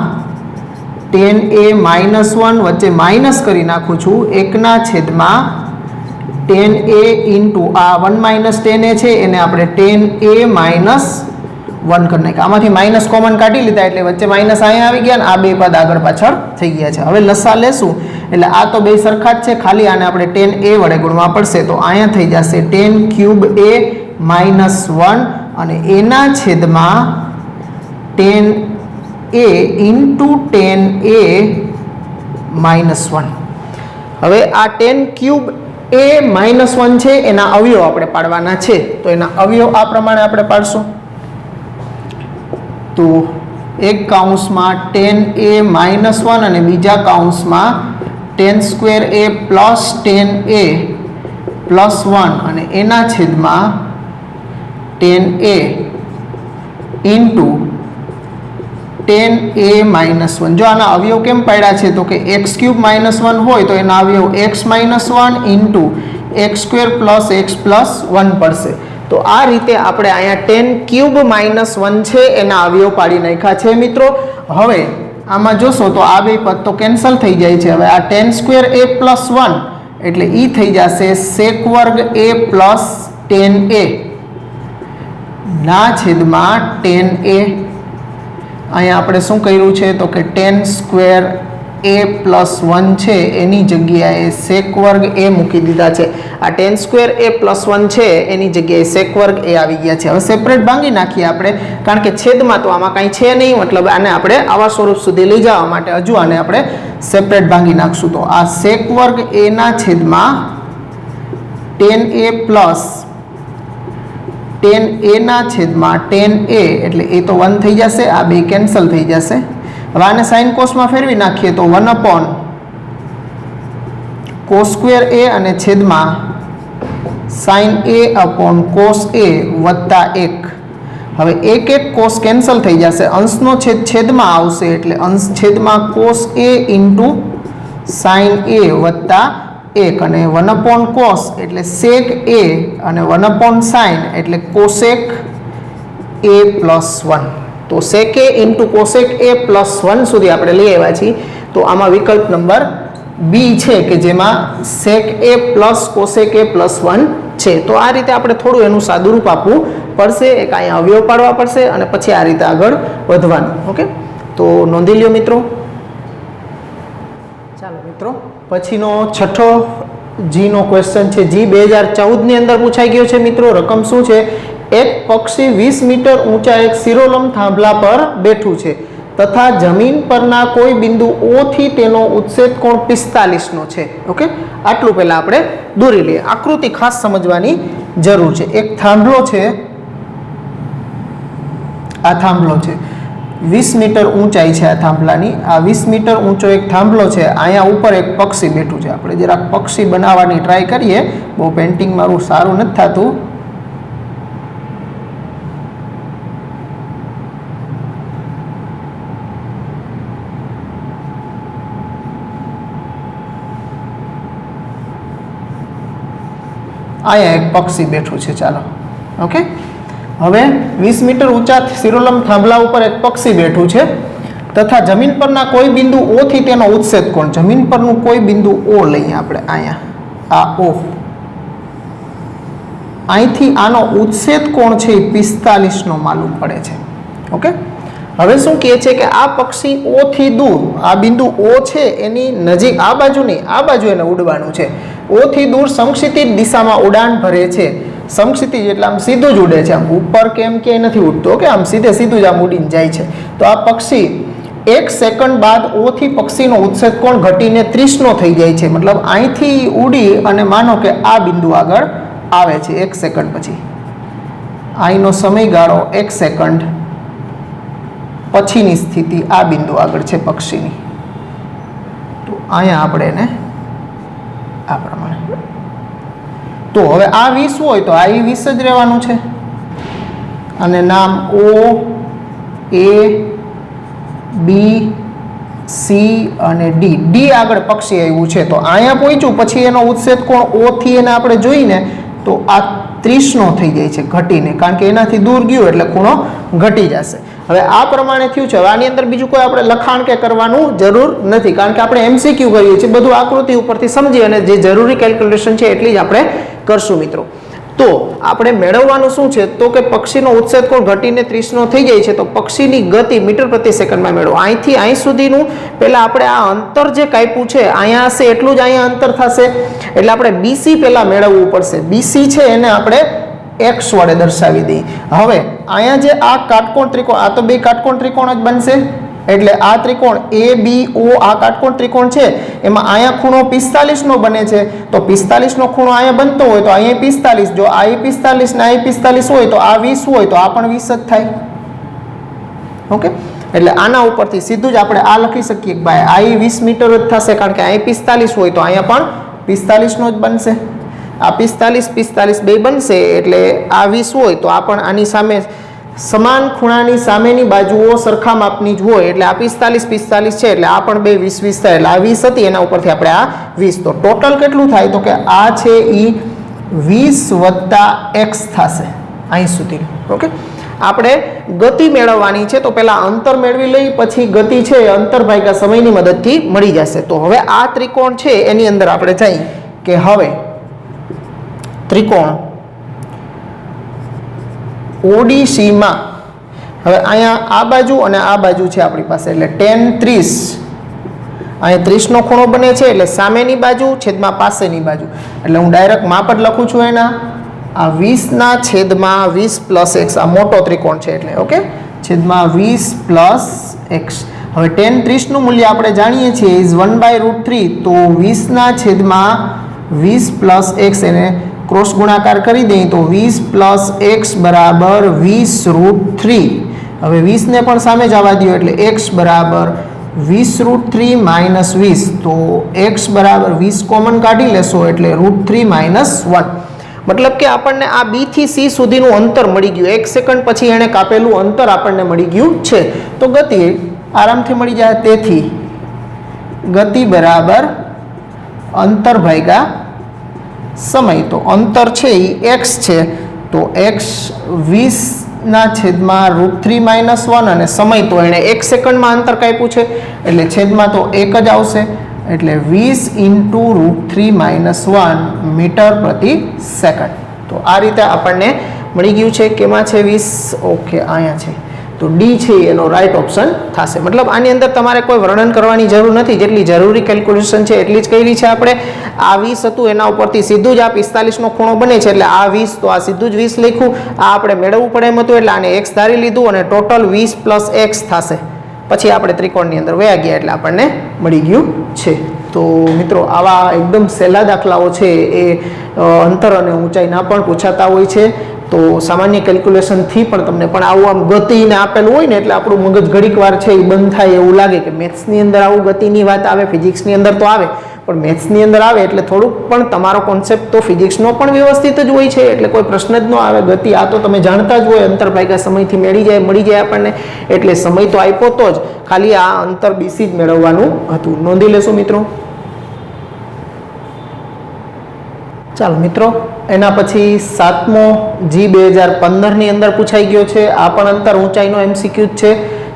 tan A -1 વચ્ચે માઇનસ કરી નાખું છું 1/tan A ઇન્ટુ આ 1 - tan A છે એને આપણે tan A -1 કરી નાખ્યા. આમાંથી માઇનસ કોમન કાઢી લીધા એટલે વચ્ચે માઇનસ અહીંયા આવી ગયા અને આ બે પદ આગળ પાછળ થઈ ગયા છે. હવે લસા લેશું એટલે આ તો બે સરખા જ છે, ખાલી આને આપણે tan A વડે ગુણવા પડશે. તો અહીંયા થઈ જશે tan ક્યુબ A -1 અને એના છેદમાં tan A into tan A -1. હવે આ tan ક્યુબ A -1 છે એના અવયવ આપણે પાડવાના છે. તો એના અવયવ આ પ્રમાણે આપણે પાડશું. તો એક કૌંસમાં tan A -1 અને બીજા કૌંસમાં tan square A plus tan A +1 અને એના છેદમાં tan A into tan A -1. જો આના અવયવ કેમ પાડ્યા છે તો કે x³ -1 હોય તો એના અવયવ x -1 ઇન્ટુ x² + x + 1 પડશે. તો આ રીતે આપણે અહીંયા tan ક્યુબ -1 છે એના અવયવ પાડી નાખ્યા છે મિત્રો. હવે આમાં જોશો તો આ બે પદ તો કેન્સલ થઈ જાય છે. હવે આ tan સ્ક્વેર A +1 એટલે એ થઈ જશે sec વર્ગ A પ્લસ tan A ના છેદમાં tan A. અહીંયા આપણે શું કર્યું છે તો કે tan સ્ક્વેર A +1 છે એની જગ્યાએ sec વર્ગ A મૂકી દીધા છે. આ tan સ્ક્વેર A +1 છે એની જગ્યાએ sec વર્ગ A આવી ગયા છે. હવે સેપરેટ ભાંગી નાખીએ આપણે, કારણ કે છેદમાં તો આમાં કાંઈ છે નહીં, મતલબ આને આપણે આવા સ્વરૂપ સુધી લઈ જવા માટે હજુ આને આપણે સેપરેટ ભાંગી નાખશું. તો આ sec વર્ગ A ના છેદમાં tan A plus tan A ના છેદમાં tan A એટલે એ તો 1 થઈ જશે, આ બે કેન્સલ થઈ જશે. હવે આને સાઇન કોસમાં ફેરવી નાખીએ તો 1/cos² A અને છેદમાં sin A / cos A + 1. હવે 1 cos કેન્સલ થઈ જશે, અંશનો છેદમાં આવશે એટલે અંશ છેદમાં cos A into sin A + 1 અને 1/cos એટલે sec A અને 1/sin એટલે cosec A + 1. તો sec A into cosec A + 1 સુધી આપણે લઈ આવ્યા છીએ. તો આમાં વિકલ્પ નંબર બી છે કે જેમાં sec A plus cosec A + 1 છે. તો આ રીતે આપણે થોડું એનું સાદુરૂપ આપવું પડશે, એક અહીંયા અવયવ પાડવા પડશે અને પછી આ રીતે આગળ વધવાનું. ઓકે, તો નોંધી લ્યો મિત્રો. ચાલો મિત્રો, પછીનો છઠ્ઠો જીનો ક્વેશ્ચન છે. જી 2014ની અંદર પૂછાઈ ગયો છે મિત્રો. રકમ શું છે? એક પક્ષી 20 મીટર ઊંચા એક શિરોલંબ થાંભલા પર બેઠું છે તથા જમીન પરના કોઈ બિંદુ O થી તેનો ઉચ્છેદ કોણ 45 નો છે. ઓકે, આટલું પહેલા આપણે દોરી લઈએ. આકૃતિ ખાસ સમજવાની જરૂર છે. એક થાંભલો છે, આ થાંભલો છે, 20 મીટર ઊંચાઈ છે આ થાંભલાની. આ 20 મીટર ઊંચો એક થાંભલો છે. અહીંયા ઉપર એક પક્ષી બેઠું છે. આપણે જરાક પક્ષી બનાવવાની ટ્રાય કરીએ. બહુ પેન્ટિંગ મારું સારું નથી થતું. અહીંયા એક પક્ષી બેઠું છે. ચાલો, ઓકે. હવે 20 મીટર ઊંચા શિરોલંબ થાંભલા ઉપર એક પક્ષી બેઠું છે તથા જમીન પરના કોઈ બિંદુ O થી તેનો ઉચ્છેદ કોણ, જમીન પરનું કોઈ બિંદુ O લઈએ આપણે. અહીંયા આ O, અહીંથી આનો ઉચ્છેદ કોણ છે એ 45 નો માલુમ પડે છે. ઓકે, હવે શું કહે છે કે આ પક્ષી O થી દૂર, આ બિંદુ O છે એની નજીક, આ બાજુ નહીં, આ બાજુ એને ઉડવાનું છે. O થી દૂર સમક્ષિતિજ દિશામાં ઉડાન ભરે છે. સમક્ષિતિજ એટલે આમ સીધું જ ઉડે છે, આમ ઉપર કેમ ક્યાંય નથી ઉડતો. કે આમ સીધું જ આમ ઉડીને જાય છે. તો આ પક્ષી 1 સેકન્ડ બાદ O થી પક્ષીનો ઉચ્છેદ કોણ ઘટીને 30 નો થઈ જાય છે. મતલબ અહીંથી ઉડી અને માનો કે આ બિંદુ આગળ આવે છે 1 સેકન્ડ પછી. અહીંનો સમયગાળો 1 સેકન્ડ પછીની સ્થિતિ આ બિંદુ આગળ છે પક્ષીની. તો અહીંયા આપણે એને આ પ્રમાણે. તો હવે આ 20 હોય તો આ 20 જ રહેવાનું છે અને નામ O A B C અને D આગળ પક્ષી આવ્યું છે તો અહીંયા પહોંચ્યું પછી એનો ઉચ્છેદ કોણ O થી એને આપણે જોઈને તો આ 30 નો થઈ જાય છે ઘટીને, કારણ કે એનાથી દૂર ગયું એટલે ખૂણો ઘટી જશે. હવે આ પ્રમાણે થયું છે. હવે આની અંદર બીજું કોઈ આપણે લખાણ કે કરવાનું જરૂર નથી, કારણ કે આપણે MCQ કરીએ છીએ, બધું આકૃતિ ઉપરથી સમજી અને જે જરૂરી કેલ્ક્યુલેશન છે એટલી જ આપણે કરશું મિત્રો. તો આપણે મેળવવાનું શું છે તો કે પક્ષીનો ઉચ્છેદ કોણ ઘટીને 30 નો થઈ જાય છે તો પક્ષીની ગતિ મીટર પ્રતિ સેકન્ડમાં મેળવો. અહીંથી અહીં સુધીનું પહેલા આપણે આ અંતર જે કાપ્યું છે અહીંયા હશે એટલું જ અહીંયા અંતર થશે એટલે આપણે BC પહેલા મેળવવું પડશે. BC છે એને આપણે x વડે દર્શાવી દઈએ. હવે અહીંયા જે આ કાટકોણ ત્રિકોણ, આ તો બે કાટકોણ ત્રિકોણ જ બનશે એટલે આ ત્રિકોણ ABO આ કાટકોણ ત્રિકોણ છે એમાં અહીંયા ખૂણો 45 નો બને છે તો 45 નો ખૂણો અહીંયા બનતો હોય તો અહીંયા 45, જો આ 45 ને આ 45 હોય તો આ 20 હોય તો આ પણ 20 જ થાય. ઓકે, એટલે આના ઉપરથી સીધું જ આપણે આ લખી શકીએ કે ભાઈ આ 20 મીટર જ થશે, કારણ કે અહીં 45 હોય તો અહીંયા પણ 45 નો જ બનશે. આ 45 બે બનશે એટલે આ 20 હોય તો આ પણ આની સામે સમાન ખૂણાની સામેની બાજુઓ સરખા માપની જ હોય એટલે આ 45 છે એટલે આ પણ બે 20 થાય એટલે આ 20 હતી એના ઉપરથી આપણે આ 20. તો ટોટલ કેટલું થાય તો કે આ છે એ 20 + x થશે અહીં સુધી. ઓકે, આપણે ગતિ મેળવવાની છે તો પહેલા અંતર મેળવી લઈ પછી ગતિ છે અંતર ભાગ્યા સમયની મદદથી મળી જશે. તો હવે આ ત્રિકોણ છે એની અંદર આપણે જઈએ કે હવે ત્રિકોણ ODC માં હવે અહીંયા આ બાજુ અને આ બાજુ છે આપણી પાસે એટલે tan 30 અહીંયા 30 નો ખૂણો બને છે એટલે સામેની બાજુ છેદમાં પાસેની બાજુ એટલે હું ડાયરેક્ટ માપ જ લખું છું એના આ 20 ના છેદમાં 20 + x આ મોટો ત્રિકોણ છે એટલે ઓકે છેદમાં 20 + x. હવે tan 30 નું મૂલ્ય આપણે જાણીએ છીએ ઇઝ 1/√3 તો 20 ના છેદમાં 20 + x એને ક્રોસ ગુણાકાર કરી દઈએ તો 20 + x બરાબર 20√3. હવે 20 ને પણ સામે જવા દો એટલે x બરાબર 20√3 - 20 તો x બરાબર 20 કોમન કાઢી લેશો એટલે √3 - 1 મતલબ કે આપણને આ B થી C સુધીનું અંતર મળી ગયું. 1 સેકન્ડ પછી એને કાપેલું અંતર આપણને મળી ગયું છે તો ગતિ આરામથી મળી જાય. તેથી ગતિ બરાબર અંતર ભાગ્યા સમય. તો અંતર છે એ x છે તો x 20 ના છેદમાં √3 - 1 અને સમય તો એણે 1 સેકન્ડમાં અંતર કાપ્યું છે એટલે છેદમાં તો 1 જ આવશે એટલે 20 × √3 - 1 મીટર પ્રતિ સેકન્ડ. તો આ રીતે આપણને મળી ગયું છે. કેમાં છે 20? ઓકે, અહીંયા છે તો D છે એનો રાઈટ ઓપ્શન થશે. મતલબ આની અંદર તમારે કોઈ વર્ણન કરવાની જરૂર નથી, જેટલી જરૂરી કેલ્ક્યુલેશન છે એટલી જ કરી છે આપણે. આ 20 હતું એના ઉપરથી સીધું જ આ 45 નો ખૂણો બને છે એટલે આ 20 તો આ સીધું જ 20 લખ્યું. આ આપણે મેળવવું પડે એમ હતું એટલે આને x ધારી લીધું અને ટોટલ 20 + x થશે. પછી આપણે ત્રિકોણની અંદર વયા ગયા એટલે આપણને મળી ગયું છે. તો મિત્રો આવા એકદમ સહેલા દાખલાઓ છે એ અંતર અને ઊંચાઈના પણ પૂછાતા હોય છે. તો સામાન્ય કેલ્ક્યુલેશનથી પણ તમને પણ આવું આમ ગતિને આપેલું હોય ને એટલે આપણું મગજ ઘડીક વાર છે એ બંધ થાય એવું લાગે કે મેથ્સની અંદર આવું ગતિની વાત આવે, ફિઝિક્સની અંદર તો આવે પણ મેથ્સની અંદર આવે એટલે થોડુંક પણ તમારો કોન્સેપ્ટ તો ફિઝિક્સનો પણ વ્યવસ્થિત જ હોય છે એટલે કોઈ પ્રશ્ન જ ન આવે. ગતિ આ તો તમે જાણતા જ હોય, અંતર ભાગ્યા સમયથી મળી જાય આપણને એટલે સમય તો આપ્યો તો જ, ખાલી આ અંતર BC જ મેળવવાનું હતું. નોંધી લેશો મિત્રો. ચાલો મિત્રો, એના પછી 7મો G 2015 ની અંદર પૂછાઈ ગયો છે. આ પણ અંતર ઊંચાઈનો MCQ છે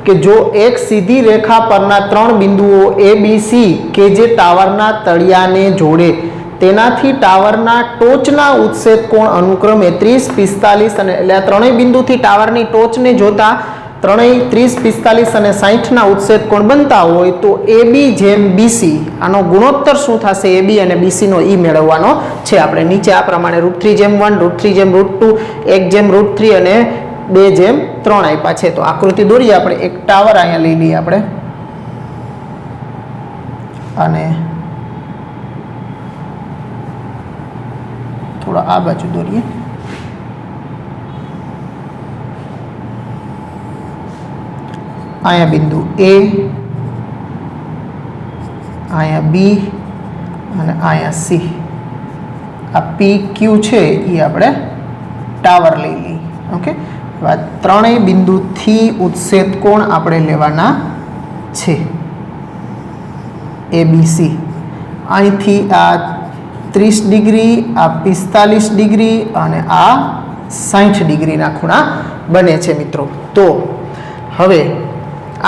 કે જો એક સીધી રેખા પરના 3 બિંદુઓ ABC કે જે ટાવરના તળિયાને જોડે તેનાથી ટાવરના ટોચના ઉચ્છેદ કોણ અનુક્રમે 30, 45 અને એટલે આ ત્રણેય બિંદુથી ટાવરની ટોચને જોતા ત્રણેય 30, 45 અને 60 ના ઉચ્છેદ કોણ બનતા હોય તો AB જેમ BC આનો ગુણોત્તર શું થશે AB અને BC નો ઈ મેળવવાનો છે આપણે. નીચે આ પ્રમાણે √3 જેમ 1, √3 જેમ √2, 1 જેમ √3 અને 2 જેમ 3 આપ્યા છે. તો આકૃતિ દોરીએ આપણે. એક ટાવર અહીંયા લઈ લઈએ આપણે અને થોડા આ બાજુ દોરીએ. અહીંયા બિંદુ A, અહીંયા બી અને અહીંયા સી. આ પી ક્યુ છે એ આપણે ટાવર લઈ લઈએ. ઓકે, હવે ત્રણેય બિંદુથી ઉત્સેદ કોણ આપણે લેવાના છે ABC. અહીંથી આ 30 ડિગ્રી, આ 45 ડિગ્રી અને આ 60 ડિગ્રીના ખૂણા બને છે મિત્રો. તો હવે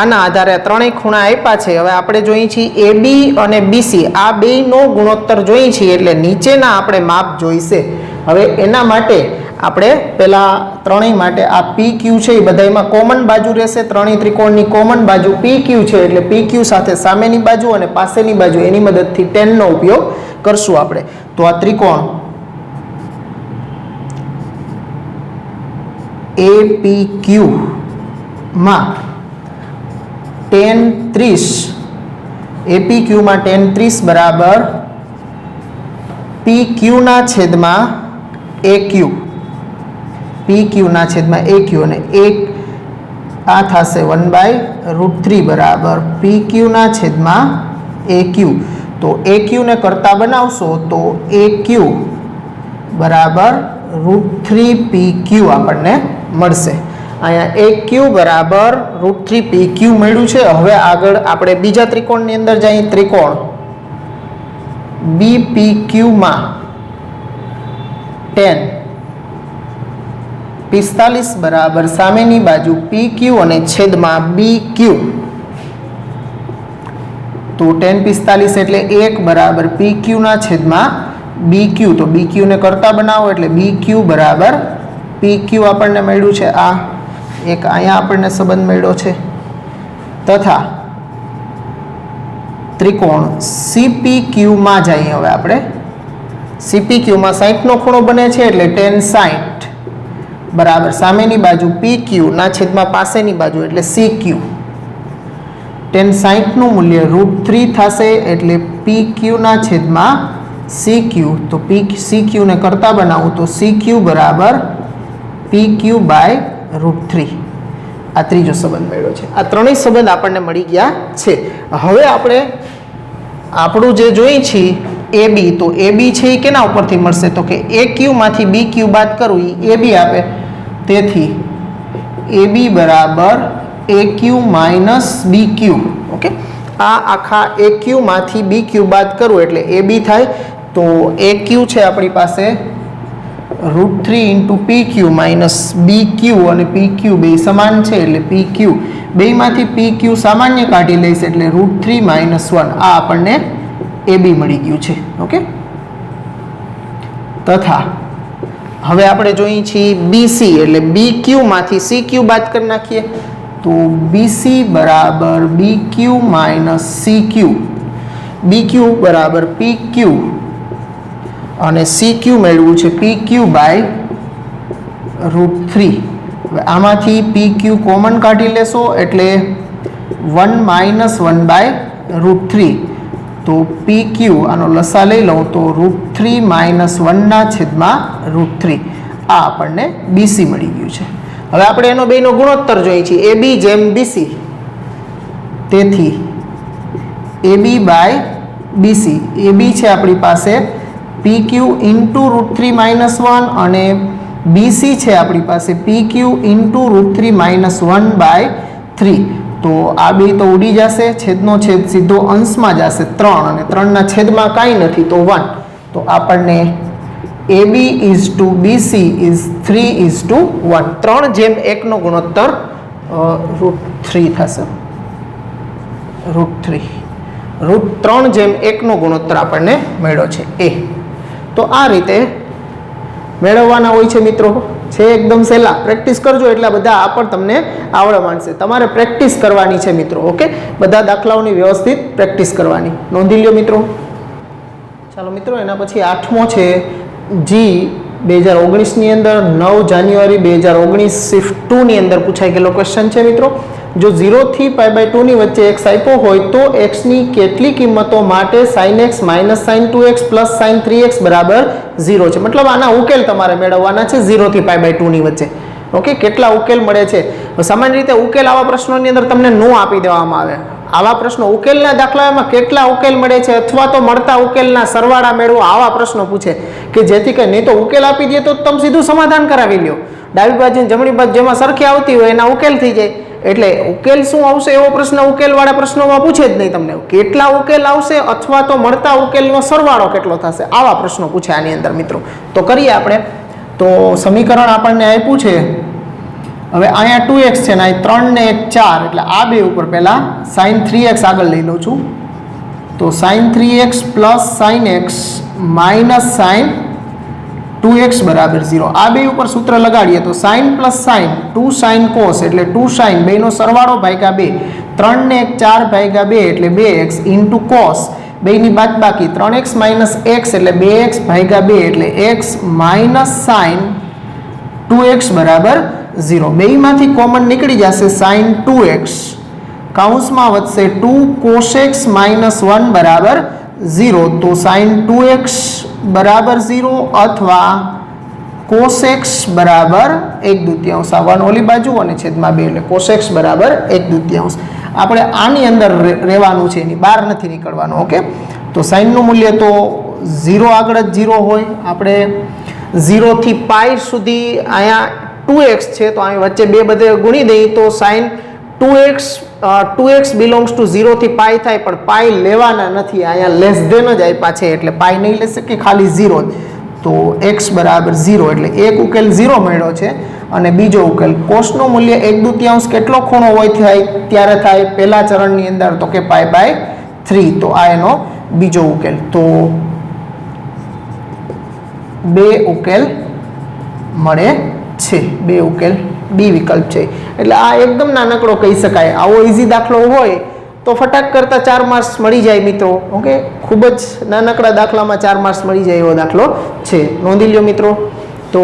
આના આધારે ત્રણેય ખૂણા આપ્યા છે. હવે આપણે જોઈએ છીએ AB અને BC, આ બેયનો ગુણોત્તર જોઈએ છીએ એટલે નીચેના આપણે માપ જોઈશે. હવે એના માટે આપણે પહેલા ત્રણેય માટે આ PQ છે એ બધામાં કોમન બાજુ રહેશે. ત્રણેય ત્રિકોણની કોમન બાજુ PQ છે એટલે PQ સાથે સામેની બાજુ અને પાસેની બાજુ એની મદદથી tan નો ઉપયોગ કરશું આપણે. તો આ ત્રિકોણ APQ માં tan 30, APQ માં tan 30 બરાબર PQ ના છેદમાં AQ, PQ ના છેદમાં AQ અને એક આ થશે 1/√3 બરાબર PQ ના છેદમાં AQ. તો AQ ને કરતા બનાવશો તો AQ બરાબર √3PQ આપણને મળશે. અહીંયા AQ બરાબર √3PQ મળ્યું છે. હવે આગળ આપણે બીજા ત્રિકોણની અંદર જઈએ. ત્રિકોણ BPQ માં tan 45 બરાબર સામેની બાજુ PQ અને છેદમાં BQ. તો tan 45 એટલે 1 બરાબર PQ ના છેદમાં BQ. તો BQ ને કરતા બનાવો એટલે BQ બરાબર PQ આપણને મળ્યું છે. આ એક અહીંયા આપણને સંબંધ મળ્યો છે. તથા ત્રિકોણ CPQ માં જઈએ. હવે આપણે CPQ માં 60 નો ખૂણો બને છે એટલે tan 60 બરાબર સામેની બાજુ PQ ના છેદમાં પાસેની બાજુ એટલે CQ. tan 60 નું મૂલ્ય √3 થશે એટલે PQ ના છેદમાં CQ. તો CQ ને કરતા બનાવું તો CQ બરાબર PQ/√3. આ ત્રીજો સંબંધ મળ્યો છે. આ ત્રણેય સંબંધ આપણને મળી ગયા છે. હવે આપણે આપણું જે જોઈએ છીએ AB, તો AB છે એ કેના ઉપરથી મળશે તો કે AQ માંથી BQ બાદ કરવું એ AB આપે. તેથી AB બરાબર AQ માઇનસ BQ. ઓકે, આ આખા AQ માંથી BQ બાદ કરવું એટલે AB થાય. તો AQ છે આપણી પાસે √3 × PQ માઇનસ BQ અને PQ બે સમાન છે એટલે PQ બેમાંથી PQ સામાન્ય કાઢી લઈશ એટલે √3 - 1. આ આપણને AB મળી ગયું છે. ઓકે, તથા હવે આપણે જોઈએ છીએ BC એટલે BQ માંથી CQ બાદ કરી નાખીએ. તો BC બરાબર BQ માઇનસ CQ. BQ બરાબર PQ અને CQ મેળવ્યું છે PQ/√3. હવે આમાંથી PQ કોમન કાઢી લેશો એટલે 1 - 1/√3. તો PQ આનો લસા લઈ લઉં તો √3 - 1 ના છેદમાં √3. આ આપણને BC મળી ગયું છે. હવે આપણે એનો બેનો ગુણોત્તર જોઈએ છીએ AB જેમ BC. તેથી AB/BC. AB છે આપણી પાસે PQ × √3 - 1 અને BC છે આપણી પાસે PQ × √3 - 1/3. તો આ બે તો ઉડી જશે. છેદનો છેદ સીધો અંશમાં જશે 3 અને 3 ના છેદમાં કાંઈ નથી તો 1. તો આપણને AB = BC is 3:1. 3:1 નો ગુણોત્તર √3 થશે. √3 3:1 નો ગુણોત્તર આપણને મળ્યો છે A. તો આ રીતે મેળવવાના હોય છે મિત્રો. છે એકદમ સહેલા. પ્રેક્ટિસ કરજો એટલે બધા આ પણ તમને આવડવા માંડશે. તમારે પ્રેક્ટિસ કરવાની છે મિત્રો. ઓકે, બધા દાખલાઓની વ્યવસ્થિત પ્રેક્ટિસ કરવાની. નોંધી લ્યો મિત્રો. ચાલો મિત્રો, એના પછી 8મો છે G 2019 ની અંદર 9 જાન્યુઆરી 2019 શિફ્ટ 2 ની અંદર પૂછાઈ ગયેલો ક્વેશ્ચન છે મિત્રો. જો 0 થી π/2 ની વચ્ચે x આપ્યો હોય તો x ની કેટલી કિંમતો માટે sin x - sin 2x + sin 3x બરાબર 0 છે. મતલબ આના ઉકેલ તમારે મેળવવાના છે 0 થી π/2 ની વચ્ચે. ઓકે, કેટલા ઉકેલ મળે છે. સામાન્ય રીતે ઉકેલ આવા પ્રશ્નોની અંદર તમને નો આપી દેવામાં આવે. આવા પ્રશ્નો ઉકેલના દાખલામાં કેટલા ઉકેલ મળે છે અથવા તો મળતા ઉકેલના સરવાળા મેળવો, આવા પ્રશ્નો પૂછે કે જેથી કે નહીં તો ઉકેલ આપી દે તો તમે સીધું સમાધાન કરાવી લ્યો, ડાબી બાજુ જમણી બાજુ જેમાં સરખી આવતી હોય એના ઉકેલ થઈ જાય. એટલે ઉકેલ શું આવશે એવો પ્રશ્ન ઉકેલવાળા પ્રશ્નોમાં પૂછે જ નહીં તમને, કેટલા ઉકેલ આવશે અથવા તો મળતા ઉકેલનો સરવાળો કેટલો થશે, આવા પ્રશ્નો પૂછે આની અંદર મિત્રો. તો કરીએ આપણે. તો સમીકરણ આપણને આપ્યું છે, હવે અહીંયા 2x છે ને અહીં 3 ને 1 4, એટલે આ બે ઉપર પહેલા sin 3x આગળ લઈ લઉં છું. તો sin 3x plus sin x minus sin 2x બરાબર 0. આ બે ઉપર સૂત્ર લગાડીએ તો sin plus sin 2 sin cos એટલે 2 sin, બેનો સરવાળો ભાગ્યા 2, 3 ને 1 4 ભાગ્યા 2 એટલે 2x ઇન્ટુ cos, બેની બાદબાકી 3x માઇનસ x એટલે 2x ભાગ્યા 2 એટલે x માઇનસ sin 2x બરાબર 0. બેમાંથી કોમન નીકળી જશે sin 2x, કૌંસમાં વધશે 2 cos x માઇનસ 1 બરાબર 0. તો sin 2x બરાબર 0 અથવા cos x બરાબર 1/2. આ 1 ઓલી બાજુ અને છેદમાં 2 એટલે cos x બરાબર 1/2. આપણે આની અંદર રહેવાનું છે, એની બહાર નથી નીકળવાનું. ઓકે, તો સાઇનનું મૂલ્ય તો 0 આગળ જ 0 હોય. આપણે 0 થી પાઈ સુધી અહીંયા 2x છે તો અહીં વચ્ચે બે બધે ગુણી દઈએ તો sin 2x બિલોંગ્સ ટુ 0 થી પાઈ થાય, પણ પાઈ લેવાના નથી, અહીંયા લેસ ધેન જ આપ્યા છે એટલે પાઈ નહીં લઈ શકીએ, ખાલી 0 જ. તો x બરાબર 0 એટલે એક ઉકેલ 0 મળ્યો છે. અને બીજો ઉકેલ કોસનું મૂલ્ય 1/2 કેટલો ખૂણો હોય ત્યારે થાય પહેલા ચરણની અંદર, તો કે π/3. તો આ એનો બીજો ઉકેલ. તો બે ઉકેલ મળે છે, બે ઉકેલ બી વિકલ્પ છે. એટલે આ એકદમ નાનકડો કહી શકાય. આવો ઇઝી દાખલો હોય તો ફટાક કરતા 4 માર્ક્સ મળી જાય મિત્રો. ઓકે, ખૂબ જ નાનકડા દાખલામાં 4 માર્ક્સ મળી જાય એવો દાખલો છે, નોંધી લ્યો મિત્રો. તો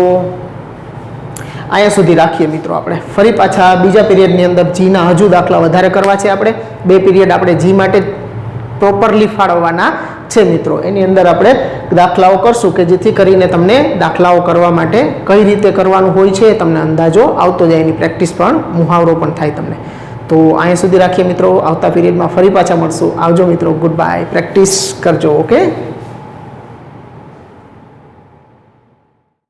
અહીંયા સુધી રાખીએ મિત્રો. આપણે ફરી પાછા બીજા પીરિયડની અંદર જીના હજુ દાખલા વધારે કરવા છે. આપણે 2 પીરિયડ આપણે જી માટે પ્રોપરલી ફાળવવાના છે મિત્રો. એની અંદર આપણે દાખલાઓ કરશું કે જેથી કરીને તમને દાખલાઓ કરવા માટે કઈ રીતે કરવાનું હોય છે તમને અંદાજો આવતો જાય, એની પ્રેક્ટિસ પણ, મુહાવરો પણ થાય તમને. તો અહીંયા સુધી રાખીએ મિત્રો. આવતા પીરિયડમાં ફરી પાછા મળશું. આવજો મિત્રો. Good bye. પ્રેક્ટિસ કરજો. ઓકે.